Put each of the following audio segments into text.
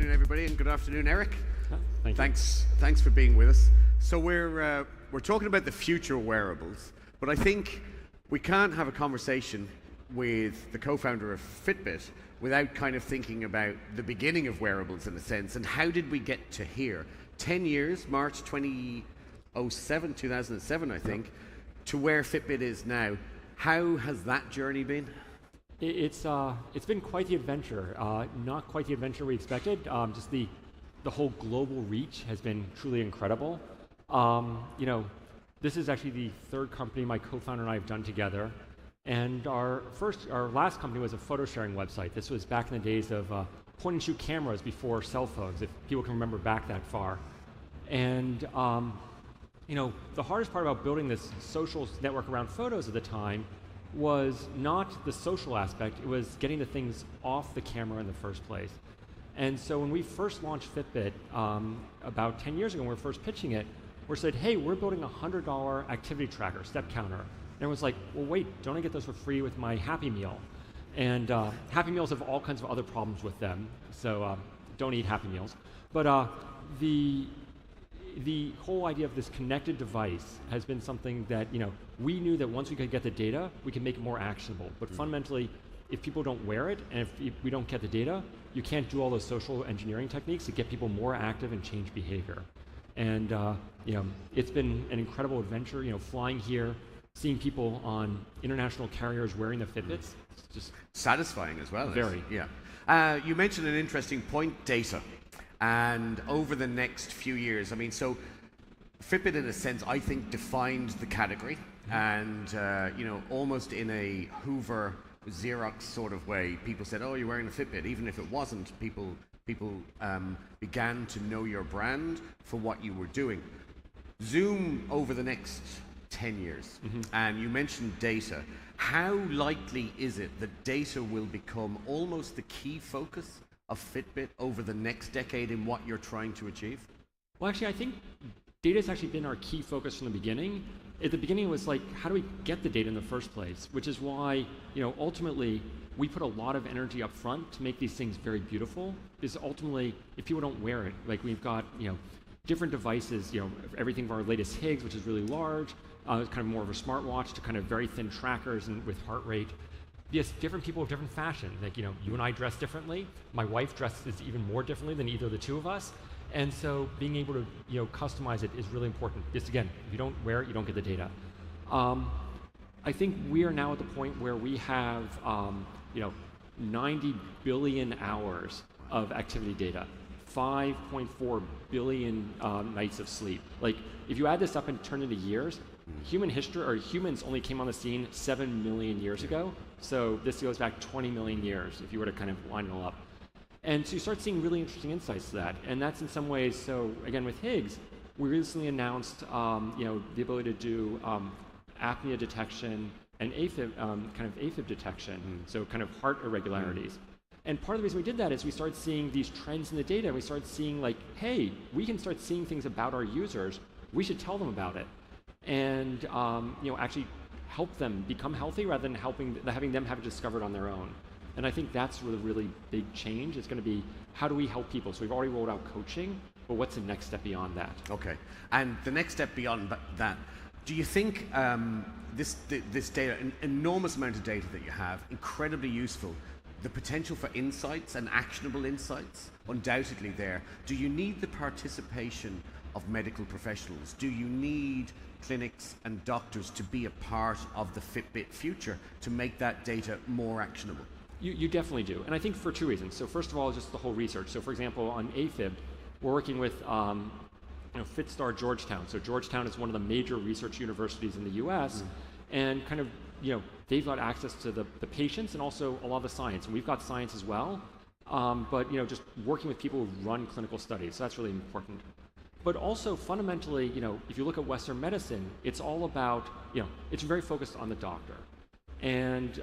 afternoon, everybody, and good afternoon, Eric. Thank you. Thanks for being with us. So we're talking about the future of wearables, but I think we can't have a conversation with the co-founder of Fitbit without kind of thinking about the beginning of wearables in a sense, and how did we get to here? 10 years, March 2007, I think, to where Fitbit is now. How has that journey been? It's been quite the adventure. Not quite the adventure we expected. Just the whole global reach has been truly incredible. This is actually the third company my co-founder and I have done together. And our last company was a photo sharing website. This was back in the days of point and shoot cameras before cell phones, if people can remember back that far. And the hardest part about building this social network around photos at the time was not the social aspect, it was getting the things off the camera in the first place. And so when we first launched Fitbit about 10 years ago, when we were first pitching it, we said, hey, we're building a $100 activity tracker, step counter. And everyone's like, well, wait, don't I get those for free with my Happy Meal? And Happy Meals have all kinds of other problems with them, so don't eat Happy Meals. But the whole idea of this connected device has been something that, we knew that once we could get the data, we could make it more actionable. But fundamentally, if people don't wear it, and if we don't get the data, you can't do all those social engineering techniques to get people more active and change behavior. And it's been an incredible adventure, flying here, seeing people on international carriers wearing the Fitbits. It's just satisfying as well. Very. Yeah. You mentioned an interesting point, data. And over the next few years, so Fitbit, in a sense, I think defined the category, and almost in a Hoover, Xerox sort of way, people said, "Oh, you're wearing a Fitbit," even if it wasn't. People began to know your brand for what you were doing. Zoom over the next 10 years, and you mentioned data. How likely is it that data will become almost the key focus of Fitbit over the next decade in what you're trying to achieve? Well, actually, I think data has actually been our key focus from the beginning. At the beginning, it was like, how do we get the data in the first place? Which is why, ultimately, we put a lot of energy up front to make these things very beautiful. Because ultimately, if people don't wear it, like we've got, different devices, everything from our latest Higgs, which is really large, kind of more of a smartwatch, to kind of very thin trackers and with heart rate. Yes, different people have different fashion. Like, you and I dress differently. My wife dresses even more differently than either of the two of us. And so being able to, customize it is really important. Just again, if you don't wear it, you don't get the data. I think we are now at the point where we have, 90 billion hours of activity data, 5.4 billion nights of sleep. Like, if you add this up and turn it into years, humans only came on the scene 7 million years ago. So this goes back 20 million years if you were to kind of line it all up. And so you start seeing really interesting insights to that. And that's in some ways, so again with Higgs, we recently announced the ability to do apnea detection and AFib, AFib detection, so kind of heart irregularities. And part of the reason we did that is we started seeing these trends in the data. We started seeing like, hey, we can start seeing things about our users. We should tell them about it. And actually help them become healthy rather than having them have it discovered on their own. And I think that's a really big change. It's going to be, how do we help people? So we've already rolled out coaching, but what's the next step beyond that? Okay, and the next step beyond that, do you think this data, an enormous amount of data that you have, incredibly useful, the potential for insights and actionable insights, undoubtedly there. Do you need the participation of medical professionals? Do you need clinics and doctors to be a part of the Fitbit future to make that data more actionable? You definitely do, and I think for two reasons. So first of all, just the whole research. So for example, on AFib, we're working with FitStar Georgetown. So Georgetown is one of the major research universities in the US, and kind of, they've got access to the patients and also a lot of the science, and we've got science as well, but just working with people who run clinical studies, so that's really important. But also fundamentally, if you look at Western medicine, it's all about, it's very focused on the doctor. And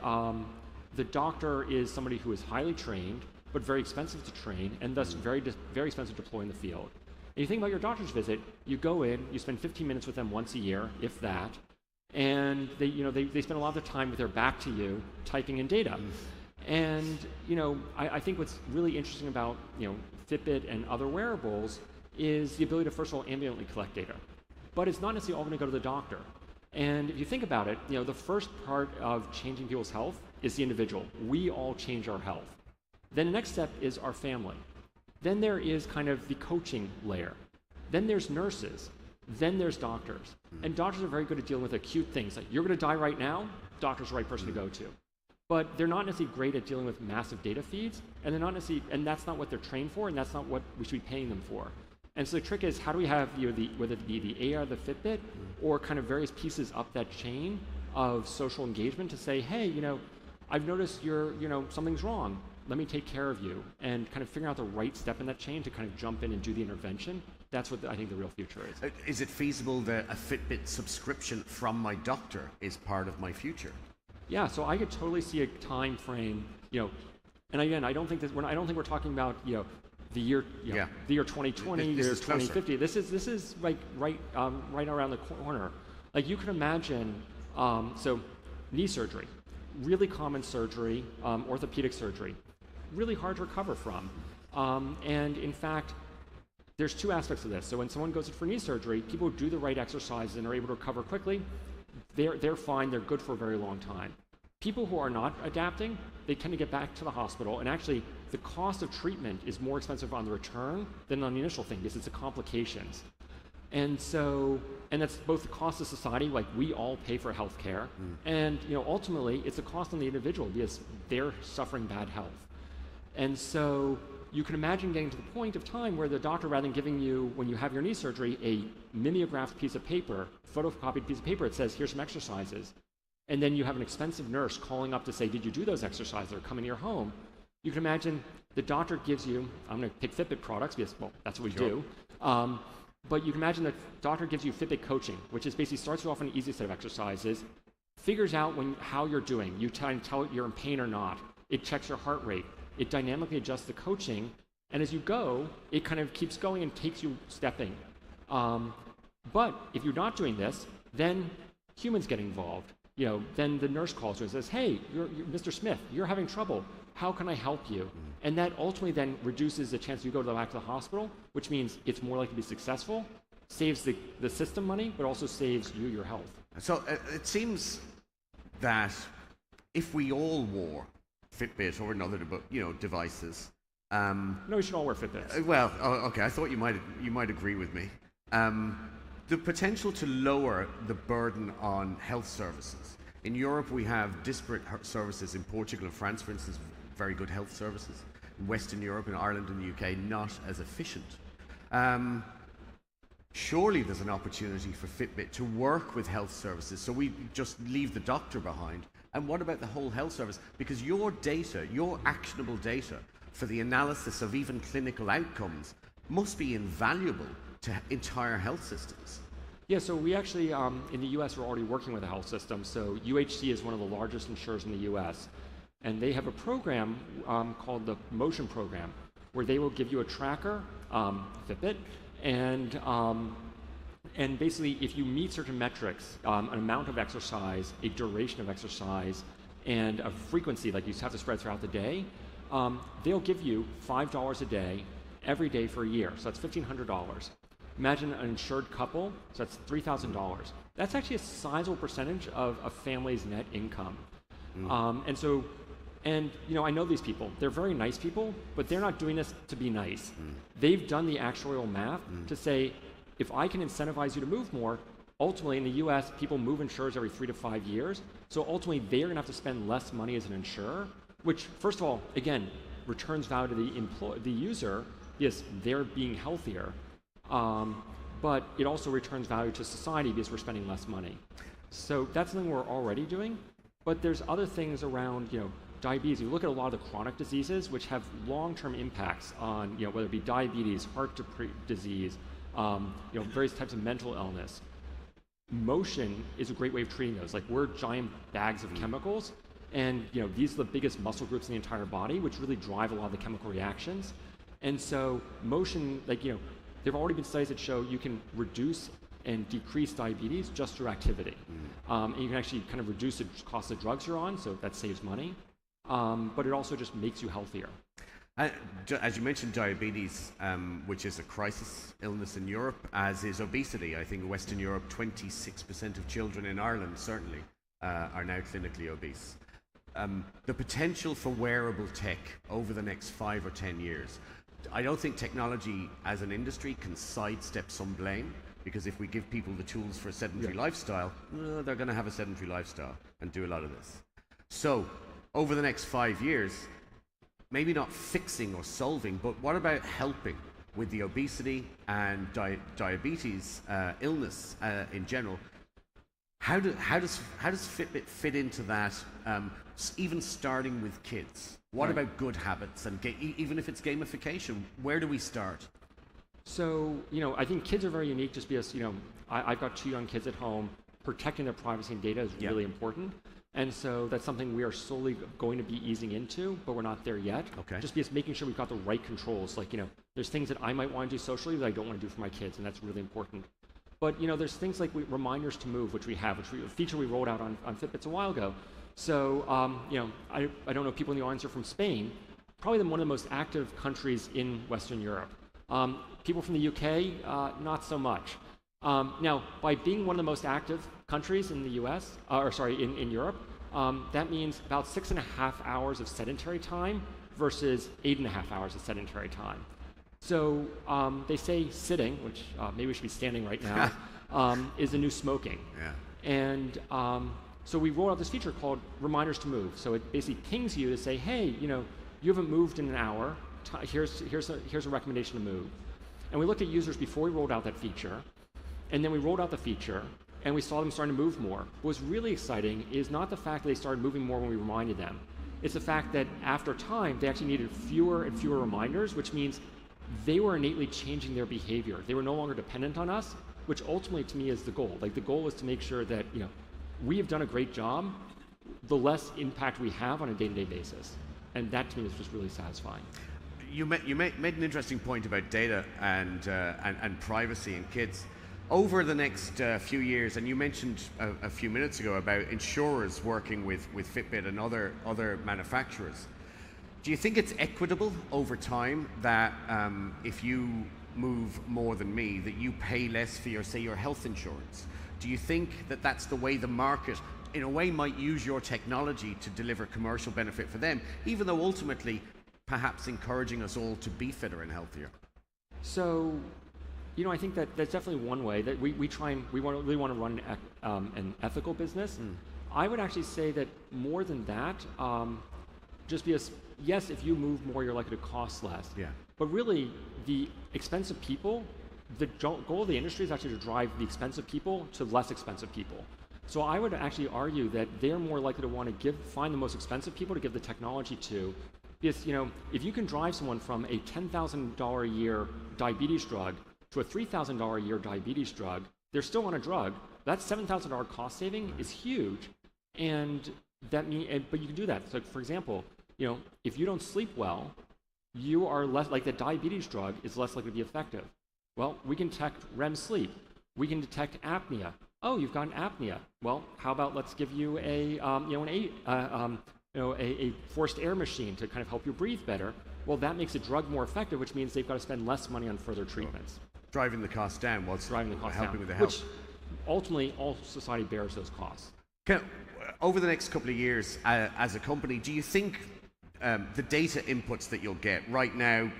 the doctor is somebody who is highly trained, but very expensive to train, and thus very expensive to deploy in the field. And you think about your doctor's visit, you go in, you spend 15 minutes with them once a year, if that, and they spend a lot of their time with their back to you, typing in data. And I think what's really interesting about Fitbit and other wearables is the ability to, first of all, ambiently collect data. But it's not necessarily all going to go to the doctor. And if you think about it, the first part of changing people's health is the individual. We all change our health. Then the next step is our family. Then there is kind of the coaching layer. Then there's nurses. Then there's doctors. And doctors are very good at dealing with acute things. Like, you're going to die right now, doctor's the right person to go to. But they're not necessarily great at dealing with massive data feeds, and they're not necessarily, and that's not what they're trained for, and that's not what we should be paying them for. And so the trick is, how do we have whether it be the AR, the Fitbit, or kind of various pieces up that chain of social engagement to say, hey, I've noticed something's wrong. Let me take care of you, and kind of figure out the right step in that chain to kind of jump in and do the intervention. That's what I think the real future is. Is it feasible that a Fitbit subscription from my doctor is part of my future? Yeah, so I could totally see a time frame, and again, I don't think we're talking about the year 2020, year 2050. This is like right around the corner. Like, you can imagine, so knee surgery, really common surgery, orthopedic surgery, really hard to recover from, and in fact, there's two aspects of this. So when someone goes in for knee surgery, people do the right exercises and are able to recover quickly. They're fine, they're good for a very long time. People who are not adapting, they tend to get back to the hospital, and actually the cost of treatment is more expensive on the return than on the initial thing, because it's the complications. And that's both the cost of society, like we all pay for health care, and ultimately it's a cost on the individual because they're suffering bad health. And so you can imagine getting to the point of time where the doctor, rather than giving you, when you have your knee surgery, a mimeographed piece of paper, photocopied piece of paper, it says, here's some exercises. And then you have an expensive nurse calling up to say, did you do those exercises, or come into your home? You can imagine the doctor gives you, I'm going to pick Fitbit products because, well, that's what we do. But you can imagine the doctor gives you Fitbit coaching, which is basically starts you off on an easy set of exercises, figures out how you're doing. You tell it you're in pain or not. It checks your heart rate. It dynamically adjusts the coaching, and as you go, it kind of keeps going and takes you stepping. But if you're not doing this, then humans get involved. Then the nurse calls you and says, hey, you're Mr. Smith, you're having trouble. How can I help you? And that ultimately then reduces the chance you go back to the hospital, which means it's more likely to be successful, saves the system money, but also saves you your health. So it seems that if we all wore Fitbit or another devices. No, we should all wear Fitbits. Okay. I thought you might agree with me. The potential to lower the burden on health services. In Europe, we have disparate services. In Portugal and France, for instance, very good health services. In Western Europe, in Ireland and the UK, not as efficient. Surely there's an opportunity for Fitbit to work with health services, so we just leave the doctor behind. And what about the whole health service? Because your data, your actionable data for the analysis of even clinical outcomes must be invaluable to entire health systems. Yeah, so we actually, in the US, we're already working with a health system. So UHC is one of the largest insurers in the US. And they have a program called the Motion Program, where they will give you a tracker, Fitbit, and basically, if you meet certain metrics, an amount of exercise, a duration of exercise, and a frequency, like you have to spread throughout the day, they'll give you $5 a day, every day for a year. So that's $1,500. Imagine an insured couple, so that's $3,000. That's actually a sizable percentage of a family's net income. And I know these people. They're very nice people, but they're not doing this to be nice. They've done the actuarial math to say, if I can incentivize you to move more, ultimately in the US, people move insurers every 3 to 5 years. So ultimately, they're going to have to spend less money as an insurer, which, first of all, again, returns value to the user because they're being healthier. But it also returns value to society because we're spending less money. So that's something we're already doing. But there's other things around, diabetes. You look at a lot of the chronic diseases which have long-term impacts on, whether it be diabetes, heart disease, various types of mental illness. Motion is a great way of treating those. Like, we're giant bags of chemicals, and these are the biggest muscle groups in the entire body, which really drive a lot of the chemical reactions. And so motion, there've already been studies that show you can reduce and decrease diabetes just through activity. And you can actually kind of reduce the cost of drugs you're on, so that saves money. But it also just makes you healthier. As you mentioned, diabetes, which is a crisis illness in Europe, as is obesity. I think in Western Europe, 26% of children in Ireland certainly are now clinically obese. The potential for wearable tech over the next 5 or 10 years. I don't think technology as an industry can sidestep some blame, because if we give people the tools for a sedentary lifestyle, they're going to have a sedentary lifestyle and do a lot of this. So over the next 5 years, maybe not fixing or solving, but what about helping with the obesity and diabetes illness in general? How does Fitbit fit into that? Even starting with kids. What about good habits and even if it's gamification? Where do we start? So I think kids are very unique, just because I've got 2 young kids at home. Protecting their privacy and data is really important. And so that's something we are slowly going to be easing into, but we're not there yet. Okay. Just because making sure we've got the right controls. Like, there's things that I might want to do socially that I don't want to do for my kids, and that's really important. But, there's things like reminders to move, which we have, a feature we rolled out on Fitbits a while ago. So, I don't know if people in the audience are from Spain, probably one of the most active countries in Western Europe. People from the UK, not so much. Now, by being one of the most active countries in the US, in Europe, that means about 6.5 hours of sedentary time versus 8.5 hours of sedentary time. So they say sitting, which maybe we should be standing right now, is the new smoking. Yeah. And so we rolled out this feature called Reminders to Move. So it basically pings you to say, hey, you haven't moved in an hour. Here's a recommendation to move. And we looked at users before we rolled out that feature. And then we rolled out the feature, and we saw them starting to move more. What was really exciting is not the fact that they started moving more when we reminded them. It's the fact that after time, they actually needed fewer and fewer reminders, which means they were innately changing their behavior. They were no longer dependent on us, which ultimately to me is the goal. Like, the goal is to make sure that we have done a great job, the less impact we have on a day-to-day basis. And that to me is just really satisfying. You made an interesting point about data and privacy and kids. Over the next few years, and you mentioned a few minutes ago about insurers working with Fitbit and other manufacturers, do you think it's equitable over time that if you move more than me, that you pay less for your health insurance? Do you think that that's the way the market, in a way, might use your technology to deliver commercial benefit for them, even though ultimately perhaps encouraging us all to be fitter and healthier? So, I think that that's definitely one way that we really want to run an ethical business. I would actually say that more than that, just because, yes, if you move more, you're likely to cost less. Yeah. But really, the expensive people, the goal of the industry is actually to drive the expensive people to less expensive people. So I would actually argue that they're more likely to want to find the most expensive people to give the technology to. Because, if you can drive someone from a $10,000 a year diabetes drug to a $3,000 a year diabetes drug, they're still on a drug. That $7,000 cost saving is huge, and but you can do that. So, for example, if you don't sleep well, you are less like the diabetes drug is less likely to be effective. Well, we can detect REM sleep. We can detect apnea. Oh, you've got an apnea. Well, how about let's give you a forced air machine to kind of help you breathe better. Well, that makes the drug more effective, which means they've got to spend less money on further treatments. Driving the cost down whilst helping with the health. Which ultimately all society bears those costs. Over the next couple of years, as a company, do you think the data inputs that you'll get right now,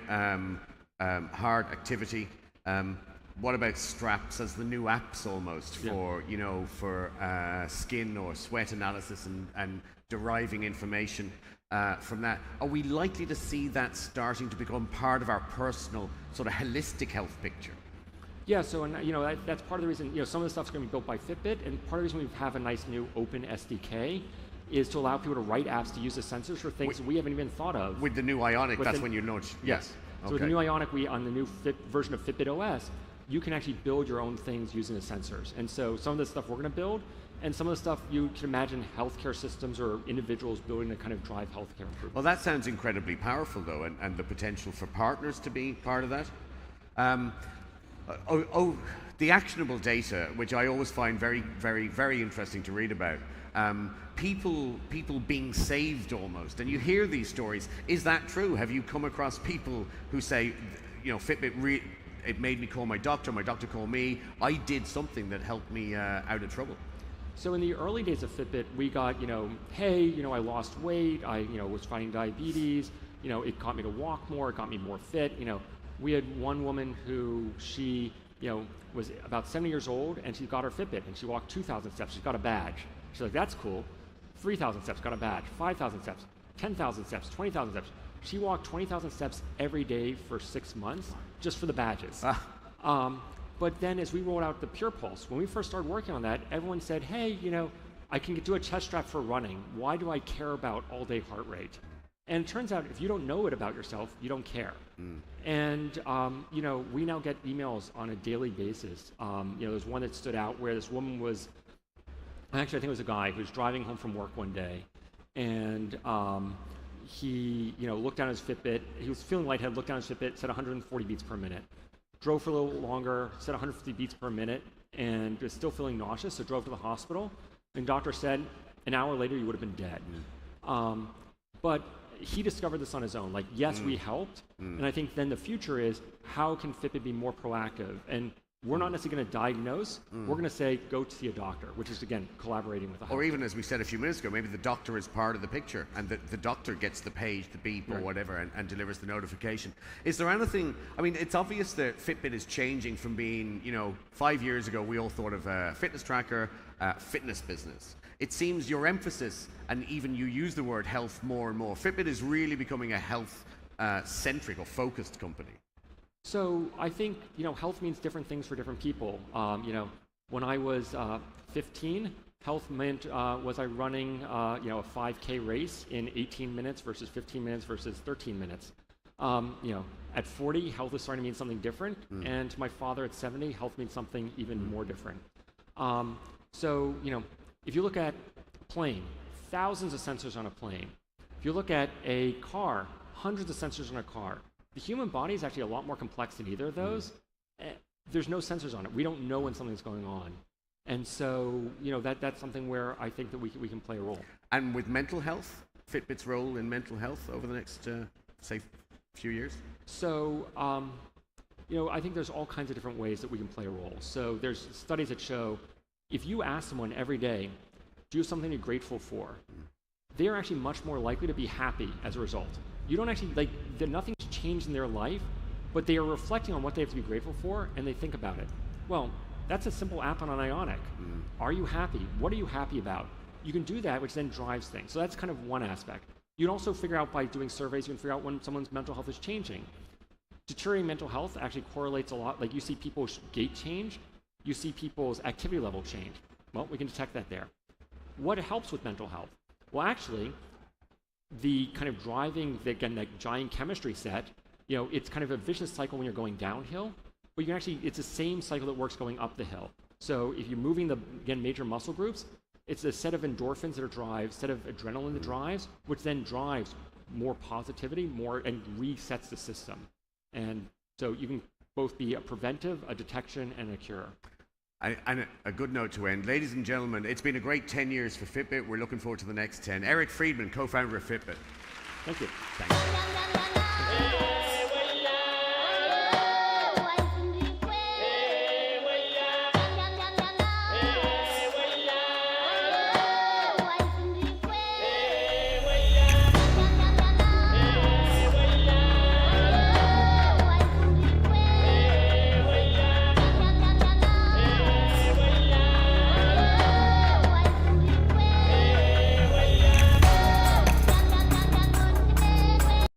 hard activity, what about straps as the new apps almost for skin or sweat analysis and deriving information from that? Are we likely to see that starting to become part of our personal sort of holistic health picture? Yeah, so that's part of the reason some of the stuff's going to be built by Fitbit, and part of the reason we have a nice new open SDK is to allow people to write apps to use the sensors for things we haven't even thought of. With the new Ionic, that's when you launch. Yes. So with the new Ionic, on the new version of Fitbit OS, you can actually build your own things using the sensors. And so some of the stuff we're going to build, and some of the stuff you can imagine healthcare systems or individuals building to kind of drive healthcare improvement. Well, that sounds incredibly powerful, though, and the potential for partners to be part of that. The actionable data, which I always find very, very, very interesting to read about. people being saved almost. And you hear these stories. Is that true? Have you come across people who say, Fitbit, it made me call my doctor called me, I did something that helped me out of trouble? So in the early days of Fitbit, we got, hey, I lost weight, I, was fighting diabetes, it got me to walk more, it got me more fit. We had one woman who she, was about 70 years old, and she got her Fitbit, and she walked 2,000 steps. She got a badge. She's like, that's cool. 3,000 steps, got a badge. 5,000 steps, 10,000 steps, 20,000 steps. She walked 20,000 steps every day for 6 months just for the badges. But then as we rolled out the Pure Pulse, when we first started working on that, everyone said, hey, I can do a chest strap for running. Why do I care about all-day heart rate? And it turns out if you don't know it about yourself, you don't care. And we now get emails on a daily basis. There's one that stood out where this woman was, actually I think it was a guy who was driving home from work one day, and he looked down at his Fitbit. He was feeling lightheaded, looked down at his Fitbit, said 140 beats per minute. Drove for a little longer, said 150 beats per minute, and was still feeling nauseous, so drove to the hospital. And doctor said, an hour later, you would have been dead. But he discovered this on his own. Like, yes, we helped, and I think then the future is, how can Fitbit be more proactive? And we're not necessarily going to diagnose, we're going to say, go to see a doctor, which is, again, collaborating with the Or even, as we said a few minutes ago, maybe the doctor is part of the picture, and the doctor gets the page, the beep or whatever, and delivers the notification. Is there anything, it's obvious that Fitbit is changing from being, 5 years ago, we all thought of a fitness tracker, fitness business. It seems your emphasis, and even you use the word health more and more, Fitbit is really becoming a health centric or focused company. So I think, health means different things for different people. When I was 15, health meant was I running, a 5K race in 18 minutes versus 15 minutes versus 13 minutes. At 40, health is starting to mean something different. And to my father at 70, health means something even more different. If you look at a plane, thousands of sensors on a plane. If you look at a car, hundreds of sensors on a car. The human body is actually a lot more complex than either of those. There's no sensors on it. We don't know when something's going on. And so, that's something where I think that we can play a role. And with mental health, Fitbit's role in mental health over the next, say, few years? So, I think there's all kinds of different ways that we can play a role. So there's studies that show if you ask someone every day, do you have something you're grateful for? They are actually much more likely to be happy as a result. You don't actually, nothing's changed in their life, but they are reflecting on what they have to be grateful for, and they think about it. Well, that's a simple app on an Ionic. Are you happy? What are you happy about? You can do that, which then drives things. So that's kind of one aspect. You can also figure out by doing surveys, you can figure out when someone's mental health is changing. Deteriorating mental health actually correlates a lot. Like you see people's gait change, you see people's activity level change. Well, we can detect that there. What helps with mental health? Well, actually, the kind of driving, again, that giant chemistry set, it's kind of a vicious cycle when you're going downhill, but you can actually, it's the same cycle that works going up the hill. So if you're moving the, again, major muscle groups, it's a set of endorphins that are drives, set of adrenaline that drives, which then drives more positivity, and resets the system. And so you can both be a preventive, a detection, and a cure. And a good note to end. Ladies and gentlemen, it's been a great 10 years for Fitbit. We're looking forward to the next 10. Eric Friedman, co-founder of Fitbit. Thank you. Thanks.